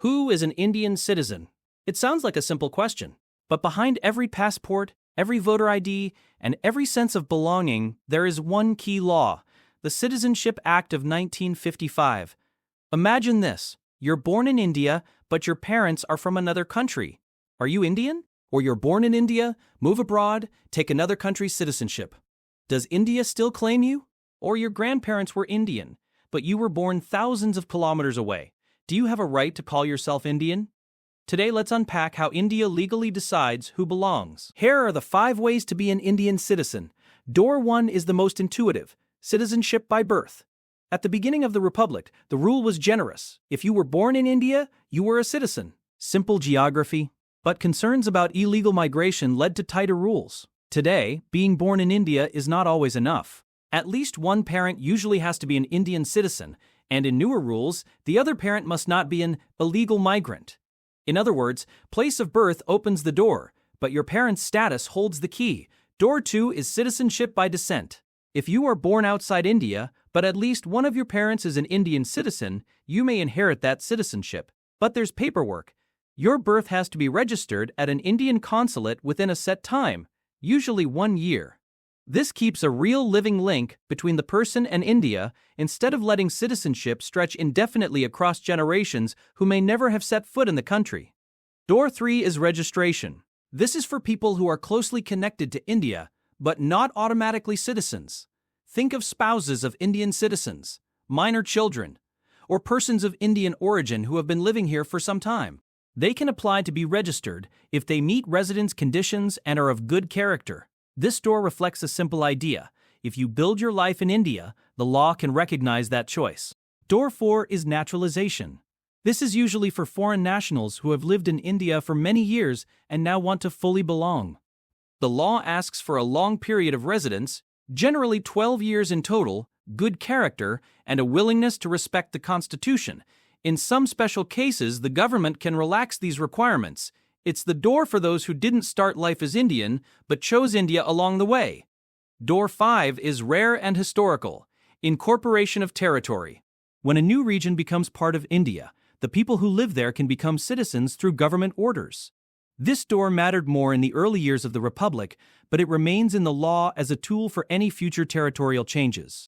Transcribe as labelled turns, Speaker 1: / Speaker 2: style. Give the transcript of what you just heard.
Speaker 1: Who is an Indian citizen? It sounds like a simple question, but behind every passport, every voter ID, and every sense of belonging, there is one key law, the Citizenship Act of 1955. Imagine this: you're born in India, but your parents are from another country. Are you Indian? Or you're born in India, move abroad, take another country's citizenship. Does India still claim you? Or your grandparents were Indian, but you were born thousands of kilometers away. Do you have a right to call yourself Indian? Today, let's unpack how India legally decides who belongs. Here are the 5 ways to be an Indian citizen. Door 1 is the most intuitive: citizenship by birth. At the beginning of the Republic, the rule was generous. If you were born in India, you were a citizen. Simple geography. But concerns about illegal migration led to tighter rules. Today, being born in India is not always enough. At least one parent usually has to be an Indian citizen, and in newer rules, the other parent must not be an illegal migrant. In other words, place of birth opens the door, but your parent's status holds the key. Door 2 is citizenship by descent. If you are born outside India, but at least one of your parents is an Indian citizen, you may inherit that citizenship. But there's paperwork. Your birth has to be registered at an Indian consulate within a set time, usually 1 year. This keeps a real living link between the person and India, instead of letting citizenship stretch indefinitely across generations who may never have set foot in the country. Door 3 is registration. This is for people who are closely connected to India, but not automatically citizens. Think of spouses of Indian citizens, minor children, or persons of Indian origin who have been living here for some time. They can apply to be registered if they meet residence conditions and are of good character. This door reflects a simple idea: if you build your life in India, the law can recognize that choice. Door 4 is naturalization. This is usually for foreign nationals who have lived in India for many years and now want to fully belong. The law asks for a long period of residence, generally 12 years in total, good character, and a willingness to respect the Constitution. In some special cases, the government can relax these requirements. It's the door for those who didn't start life as Indian, but chose India along the way. Door 5 is rare and historical: incorporation of territory. When a new region becomes part of India, the people who live there can become citizens through government orders. This door mattered more in the early years of the Republic, but it remains in the law as a tool for any future territorial changes.